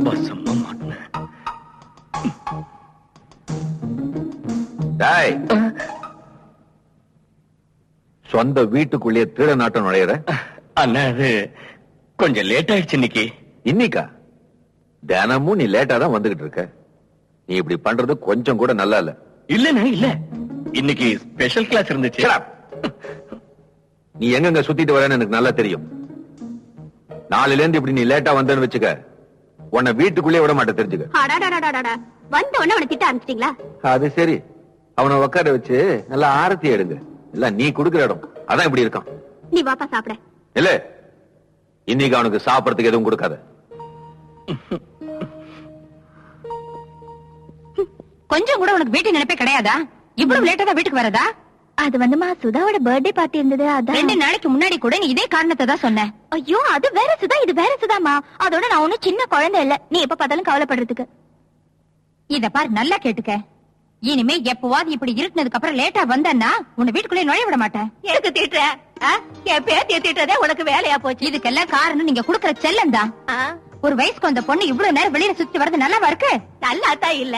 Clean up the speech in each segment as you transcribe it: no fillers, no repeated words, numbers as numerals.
வசமா மாட்டினேன். சொந்த வீட்டுக்குள்ளேயே திருட நாட்டம் நுழையிற. அண்ணா அது கொஞ்சம் லேட் ஆயிடுச்சு இன்னைக்கு. இன்னைக்கா? தினமும் நீ லேட்டா தான் வந்துகிட்டு இருக்க. நீ இப்படி பண்றது கொஞ்சம் கூட நல்லா இல்ல. இல்லண்ணா இல்ல, இன்னைக்கு ஸ்பெஷல் கிளாஸ் இருந்துச்சு. நீ எங்கெங்க சுத்திட்டு வரேன்னு எனக்கு நல்லா தெரியும். நாளையில இருந்து இப்படி நீ லேட்டா வந்தேன்னு வச்சுக்க, உன்னை வீட்டுக்குள்ளே விட மாட்டேன் தெரிஞ்சுக்க. வந்த உடனே அவனை திட்ட ஆரம்பிச்சிட்டீங்களா? அது சரி, அவனை உட்கார வச்சு நல்லா ஆரத்தி எடுங்க. இல்ல நீ குடுக்கிற இடம் அதான் இப்படி இருக்கான். நீ வாப்பா சாப்பிட. இல்ல இன்னைக்கு அவனுக்கு சாப்பிடறதுக்கு எதுவும் கொடுக்காத. கொஞ்சம் கூட உனக்கு வீட்டு நினைப்பே கிடையாதா? இவ்வளவு லேட்டா தான் வீட்டுக்கு வரதா? அது வந்துமா சுதாவோட பர்த்டே பார்ட்டி இருந்தது, அதான் 2 நாளைக்கு முன்னாடி கூட நீ இதே காரணத்தை தான் சொன்ன. ஐயோ அது வேற சுதா, இது வேற சுதாமா. அதோட நான் ஒன்னும் சின்ன குழந்தை இல்ல, நீ எப்ப பார்த்தாலும் கவலைப்படுறதுக்கு. இத பாரு நல்லா கேட்டுக்க, இனிமே எப்பவாது இப்படி இருட்டினதுக்கு அப்புறம் லேட்டா வந்தன்னா உன்னை வீட்டுக்குள்ளே நுழைய விட மாட்டேன். எனக்கு திட்டுற? என் பேத்திய திட்டுறதே உனக்கு வேலையா போச்சு. இதுக்கெல்லாம் காரணம் நீங்க குடுக்கற செல்லம் தான். ஒரு வயசுக்கு வந்த பொண்ணு இவ்வளவு நேரம் வெளியில சுத்தி வரது நல்லாவா இருக்கு? நல்லாத்தான் இல்ல,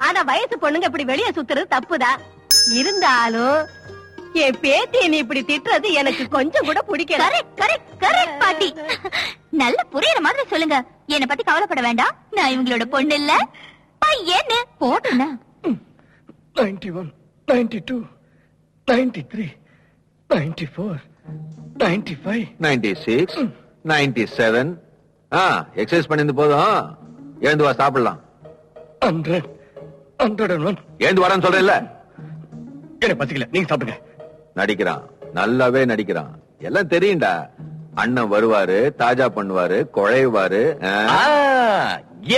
ஆனா வயசு பொண்ணுங்க இப்படி வெளியே சுத்துறது தப்புதான். இருந்தாலும் என் பேத்திய நீ இப்படி திட்டுறது எனக்கு கொஞ்சம் கூட பிடிக்கல. கரெக்ட் பாட்டி, நல்ல புரியுற மாதிரி சொல்லுங்க. என்னை பத்தி கவலைப்பட வேண்டாம், நான் இவங்களோட பொண்ணு இல்ல பையன்னு போட்டுனா. 91, 92, 93, 94, 95, 96, 97. எக்ஸசைஸ் பண்ணிருந்து போதும், எழுந்து வா சாப்பிடலாம். 100, 101. எழுந்து வரேன்னு சொல்றேன்ல. எனக்கு பசிக்கல, நீங்க சாப்பிடுங்க. நடிக்கிறான், நல்லாவே நடிக்கிறான். எல்லாம் தெரியும்டா. அண்ணன் வருவாரு, தாஜா பண்ணுவாரு, குழைவாரு.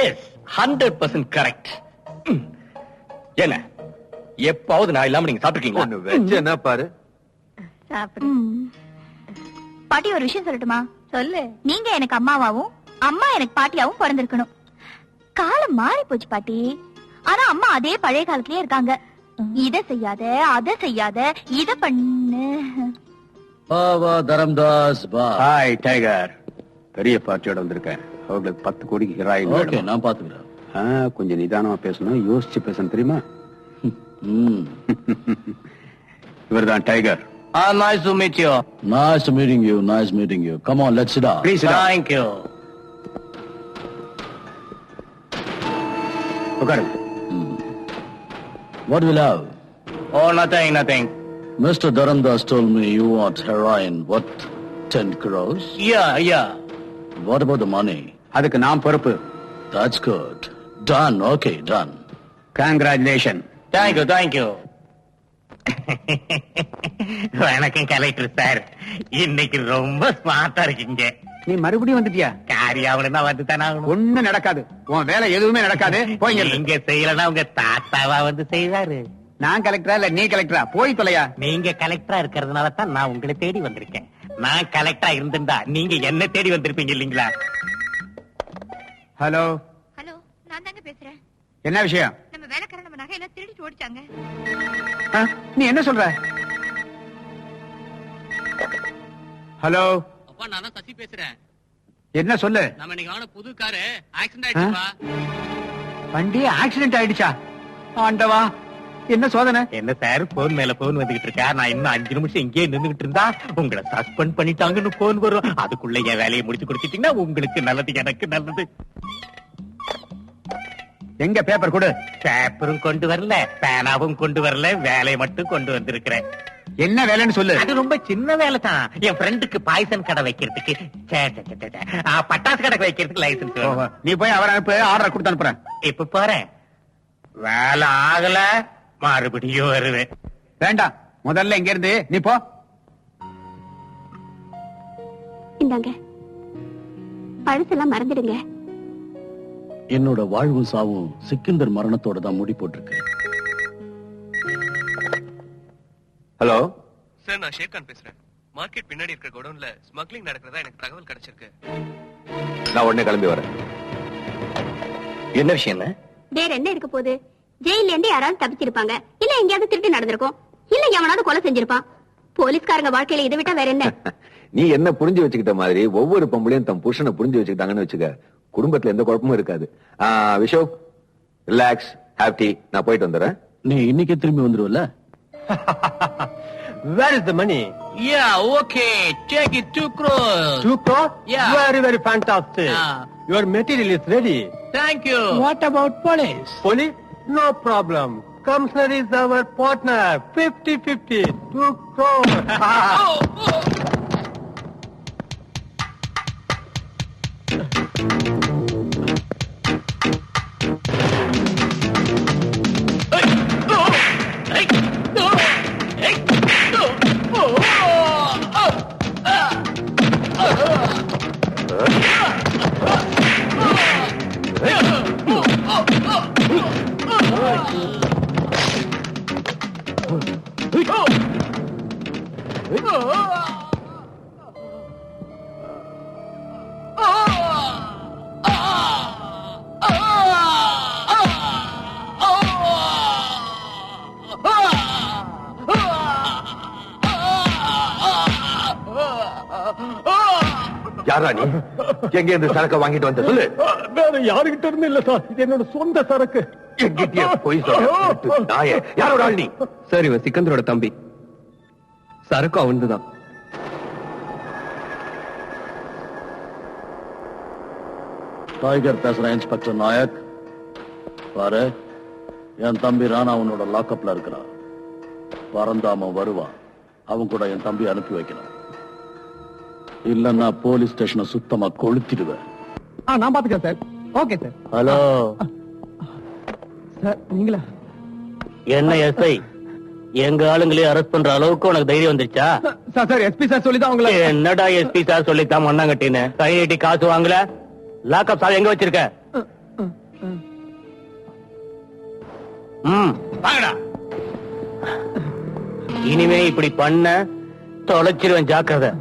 S, 100% correct. என்ன எப்பாவது நான் இல்லாம நீங்க சாப்பிட்டுருக்கீங்களா? ஒண்ணு வெச்சு என்ன பாரு. பாட்டி ஒரு விஷயம் சொல்லட்டுமா? சொல்லு. நீங்க எனக்கு அம்மாவாவும் அம்மா எனக்கு பாட்டியாவும் பிறந்திருக்கணும். காலம் மாறி போச்சு பாட்டி, ஆனா அம்மா அதே பழைய காலத்திலேயே இருக்காங்க. இத செய்யாத, அத செய்யாத, இத பண்ணு. வா தரம்தாஸ் வா. ஹாய் டைகர், பெரிய பார்ட்டியோட வந்திருக்கேன். அவங்களுக்கு 10 கோடிக்கு ஹீரோயின். ஓகே, நான் பாத்துக்கிறேன். கொஞ்சம் நிதானமா பேசணும், யோசிச்சு பேசணும் தெரியுமா? இவர்தான் tiger. Nice to meet you. Nice meeting you. Nice meeting you. Come on, let's sit down. Please sit down. Thank you. உட்காருங்க. What will you have? Oh, nothing. Mr. Dharamdas told me you want heroin worth 10 crores. Yeah. What about the money? அதுக்கு நான் பொறுப்பு. That's good. Done. Okay, done. Congratulations. Thank you. வணக்கம் collector sir, இன்னைக்கு ரொம்ப ஸ்மார்ட்டா இருக்கீங்க. நீ மறுபடியும் வந்துட்டியா? காரியாவளா வந்து தானே ஆகணும். ஒண்ணு நடக்காது, உன் வேலை எதுவுமே நடக்காது. போய் நீங்க செய்யலன்னா உங்க தாத்தாவா வந்து செய்வாரு. நான் கலெக்டரா இல்ல நீ கலெக்டரா? போய் தொலையா. நீங்க கலெக்டரா இருக்கிறதுனால தான் நான் உங்களை தேடி வந்திருக்கேன். நான் கலெக்டரா இருந்திருந்தா நீங்க என்ன தேடி வந்திருப்பீங்க இல்லீங்களா? ஹலோ, நான் தாங்க பேசுறேன். என்ன விஷயம்? நம்ம வேலைக்காரன் நம்ம நகை எல்லாம் திருடிட்டு ஓடிச்சாங்க. நீ என்ன சொல்ற? ஹலோ அப்பா, நான் தான் சசி பேசுறேன். என்ன சொல்லு? நம்ம இன்னைக்கு வாங்கின புது காரு ஆக்சிடென்ட் ஆயிடுச்சுப்பா. வண்டி ஆக்சிடென்ட் ஆயிடுச்சா? ஆண்டவா, என்ன சோதனை? என்ன சார் போன் மேல போன் வந்துகிட்டு இருக்கா? நான் இன்னும் 5 நிமிஷம் இங்கே நின்றுகிட்டு இருந்தா உங்களை சஸ்பெண்ட் பண்ணிட்டாங்கன்னு போன் வரும். அதுக்குள்ள என் வேலையை முடிச்சு கொடுத்துட்டீங்கன்னா உங்களுக்கு நல்லது, எனக்கு நல்லது. எங்க பேப்பர் கொடு. பேப்பரும் கொண்டு வரல, பேனாவும் கொண்டு வரல, வேலையை மட்டும் கொண்டு வந்திருக்கிறேன். என்ன வேலைன்னு சொல்லு. அது ரொம்ப சின்ன வேலை தான். என் ஃப்ரெண்டுக்கு பாய்சன் கடை வைக்கிறதுக்கு, பட்டாசு கடை வைக்கிறதுக்கு லைசன்ஸ். நீ போய் அவரை அனுப்பு, ஆர்டர் கொடுத்து அனுப்புறேன். இப்ப போறேன். வேலை ஆகல மறுபடியும் வருவேன். வேண்டாம், முதல்ல இங்க இருந்து நீ போ. இந்தாங்க, பழசெல்லாம் மறந்துடுங்க. என்னோட வாழ்வும் சாவும் சிக்கந்தர் மரணத்தோட தான் முடி போட்டிருக்கு. ஹலோ சார், நான் ஷேர்கான் பேசுறேன். மார்க்கெட் பின்னாடி இருக்கிற கோடவுன்ல ஸ்மக்லிங் நடக்கிறதா எனக்கு தகவல் கிடைச்சிருக்கு. நான் உடனே கிளம்பி வரேன். என்ன விஷயம்? வேற என்ன இருக்க போகுது? ஜெயில இருந்து யாராவது தப்பிச்சிருப்பாங்க, இல்ல எங்கேயாவது திருட்டு நடந்திருக்கும், இல்ல எவனாவது கொலை செஞ்சிருப்பான். போலீஸ்காரங்க வாழ்க்கையில இதை விட்டா வேற என்ன? நீ என்ன புரிஞ்சு வச்சுக்கிட்ட மாதிரி ஒவ்வொரு பொம்பளையும் தம் புருஷனை புரிஞ்சு வச்சுக்கிட்டாங்கன்னு வச்சுக்க, குடும்பத்துல எந்த குழப்பமும் இருக்காது. விஷோக், ரிலாக்ஸ், ஹேவ் டீ. நான் போயிட்டு வந்துடுறேன். நீ இன்னைக்கே திரும்பி வந்துருவல? Where is the money? Yeah, okay. Take it 2 crores. 2 crores? Yeah. Very, very fantastic. Yeah. Your material is ready. Thank you. What about police? Police? No problem. Commissioner is our partner. 50-50. 2 crores. யாரா நீ? எங்க இருந்து சரக்கு வாங்கிட்டு வந்த சொல்லு. வேற யாருகிட்ட இருந்து இல்ல சார், இது என்னோட சொந்த சரக்கு. எங்கிட்டயே போய் சொல்ற நாயே. யாரோட ஆள் நீ? சார், இவன் சிக்கந்தரோட தம்பி. சரக்கு அவன்துதான். டைகர் பேசுறேன் இன்ஸ்பெக்டர் நாயக். பாரு, என் தம்பி ராணா அவனோட லாக்அப்ல இருக்கிறான். பறந்தாம வருவான். அவன் கூட என் தம்பி அனுப்பி வைக்கணும். இல்லன்னா போலீஸ் ஸ்டேஷனை சுத்தமா கொளுத்திடுவேன். நான் பாத்துக்கிறேன் sir. Okay sir. Hello sir, நீங்களா? என்ன எஸ்ஐ, எங்க ஆளுங்களே அரெஸ்ட் பண்ற அளவுக்கு உனக்கு தைரியம் வந்துருச்சா? சார் எஸ்பி சார் சொல்லிதான் உங்களை. என்னடா எஸ்பி சார் சொல்லித்தான் மண்ணாங்கட்டின்னு கை நீட்டி காசு வாங்கல? லாக்அப் சார் எங்க வச்சிருக்க? வாங்கடா. இனிமே இப்படி பண்ண தொலைச்சிருவேன், ஜாக்கிரதை.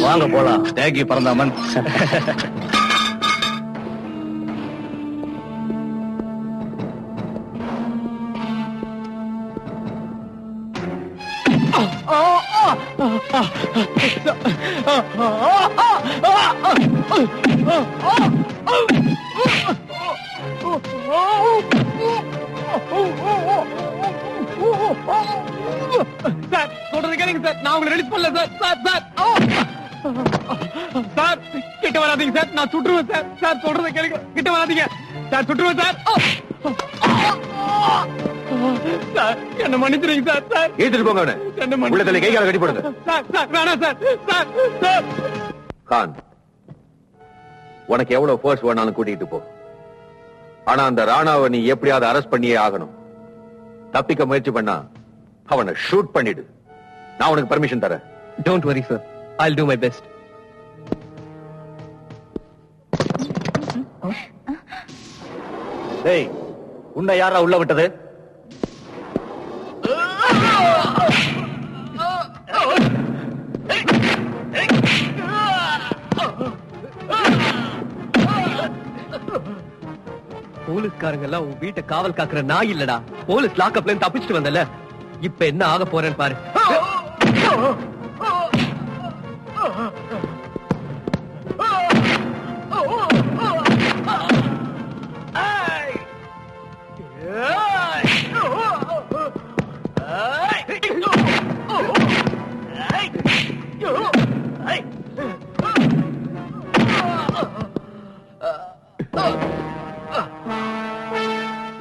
வாங்க போலாம். தேங்க்யூ பரந்தாமன். சார் சொல்றது கேளுங்க சார், நான் உங்களை ரிலீஸ் பண்ணல சார். சார் சார் கிட்ட வராதீங்க சார், நான் சுட்டுருவேன் சார். சார் சொல்றத கேளுங்க, கிட்ட வராதீங்க சார், சுட்டுருவேன் சார். சார் என்ன மன்னிச்சிருங்க சார். சார் ஏத்துட்டு போங்க அவனை. என்ன உள்ளத்துல கை கால கட்டி போடுங்க. சார் சார் வேணாம் சார். சார் சார் கான், உனக்கு எவ்வளவு ஃபோர்ஸ் வேணாலும் கூட்டிட்டு போ. ஆனா அந்த ராணாவை நீ எப்படியாவது அரெஸ்ட் பண்ணியே ஆகணும். தப்பிக்க முயற்சி பண்ணா அவனை ஷூட் பண்ணிடு. நான் உனக்கு பர்மிஷன் தரேன். Don't worry, sir. I'll do my best. டேய், உன்னை யாரா உள்ள விட்டது? போலீஸ்காரங்க எல்லாம் உன் வீட்டை காவல் காக்குற நாய் இல்லடா. போலீஸ் லாக்அப்ல இருந்து தப்பிச்சுட்டு வந்தல. இப்ப என்ன ஆக போறேன்னு பாரு.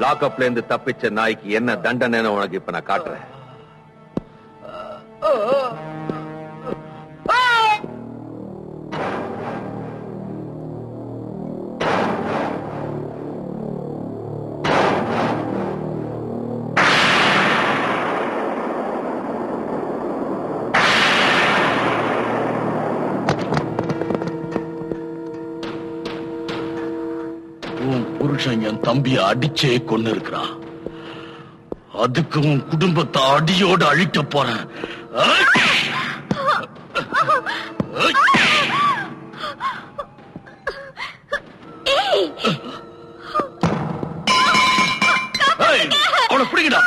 லாக்அப்ல இருந்து தப்பிச்ச நாய்க்கு என்ன தண்டனை உனக்கு இப்ப நான் காட்டுறேன். புருஷன் என் தம்பிய அடிச்சே கொண்டு இருக்கிறான். அதுக்கு உன் குடும்பத்தை அடியோடு அழிக்க போறேன். அவனை பிடிக்கடா.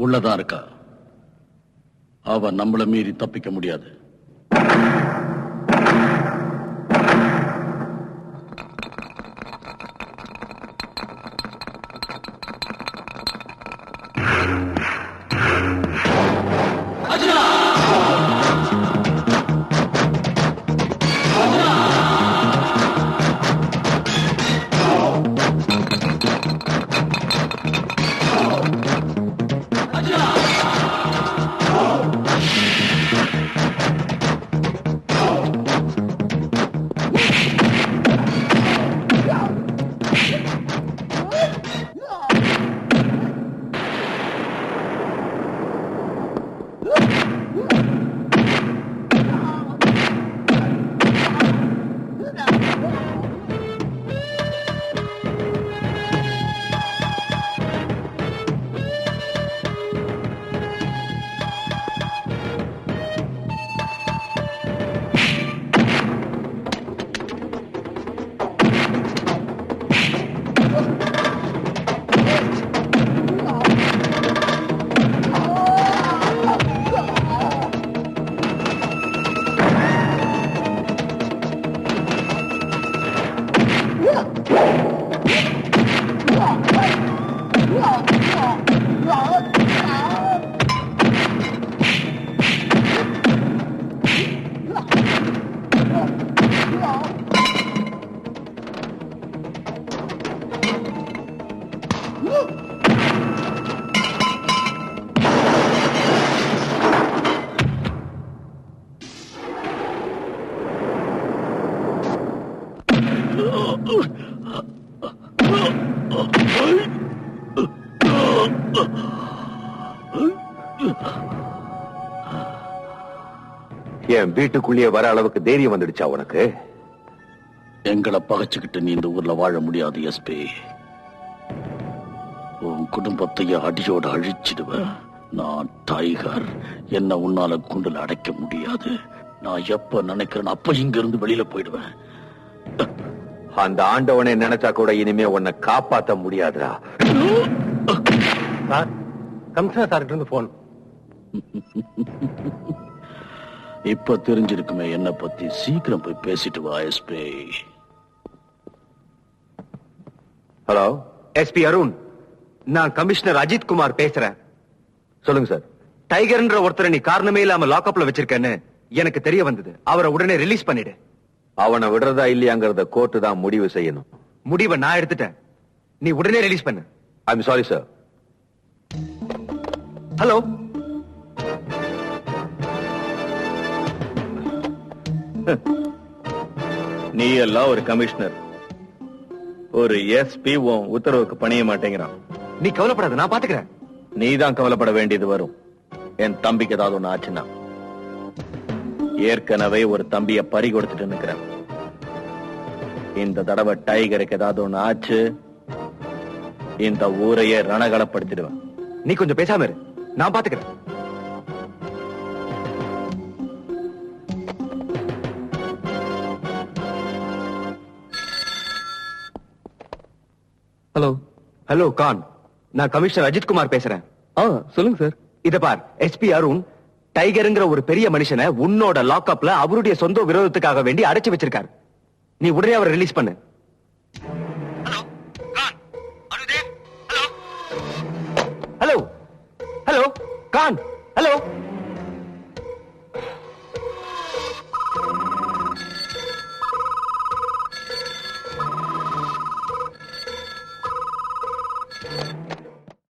உள்ளதான் இருக்கா. அவ நம்மள மீறி தப்பிக்க முடியாது. என் வீட்டுக்குள்ளேயே வர அளவுக்கு தைரியம் வந்துடுச்சா உனக்கு? எங்களை பகைச்சுக்கிட்டு நீ இந்த ஊர்ல வாழ முடியாது எஸ்பி. உன் குடும்பத்தையே அடியோட அழிச்சிடுவேன். நான் டைகர். என்ன உன்னால குண்டுல அடைக்க முடியாது. நான் எப்ப நினைக்கிறேன் அப்ப இங்க இருந்து வெளியில போயிடுவேன். அந்த ஆண்டவனை நினைச்சா கூட இனிமே உன்னை காப்பாத்த முடியாதுடா. சார், கமிஷனர் சார்கிட்ட இருந்து போன். இப்ப தெரிஞ்சிருக்குமே என்ன பத்தி. சீக்கிரம் போய் பேசிட்டு வா எஸ்பி. ஹலோ, எஸ்பி அருண், நான் கமிஷனர் அஜித் குமார் பேசுறேன். சொல்லுங்க சார். டைகர்ன்ற ஒருத்தரை நீ காரணமே இல்லாம லாக்அப்ல வச்சிருக்கேன்னு எனக்கு தெரிய வந்தது. அவரை உடனே ரிலீஸ் பண்ணிடு. அவனை விடுறதா இல்லையாங்கிறத கோர்ட்டு தான் முடிவு செய்யணும். முடிவை நான் எடுத்துட்டேன். நீ உடனே ரிலீஸ் பண்ணு. I'm sorry sir. ஹலோ, நீ எல்லாம் ஒரு கமிஷனர், ஒரு எஸ்பி உன் உத்தரவுக்கு பணிய மாட்டேங்கிறான். நீ கவலைப்படாத, நான் பாத்துக்கிறேன். நீ தான் கவலைப்பட வேண்டியது வரும். என் தம்பிக்கு ஏதாவது ஒண்ணு ஆச்சுன்னா. ஏற்கனவே ஒரு தம்பிய பறி கொடுத்துட்டு நிக்கிறேன். இந்த தடவை டைகருக்கு ஏதாவது ஒண்ணு ஆச்சு, இந்த ஊரையே ரணகலப்படுத்திடுவேன். நீ கொஞ்சம் பேசாம இரு, நான் பாத்துக்கிறேன். ஹலோ. ஹலோ கான், நான் கமிஷனர் அஜித் குமார் பேசுறேன். சொல்லுங்க சார். இத பார், எஸ்பி அருண் டைகருங்கிற ஒரு பெரிய மனுஷனை உன்னோட லாக்அப்ல அவருடைய சொந்த விரோதத்துக்காக வேண்டி அடைச்சு வச்சிருக்காரு. நீ உடனே அவரை ரிலீஸ் பண்ணு. ஹலோ ஹலோ கான், ஹலோ.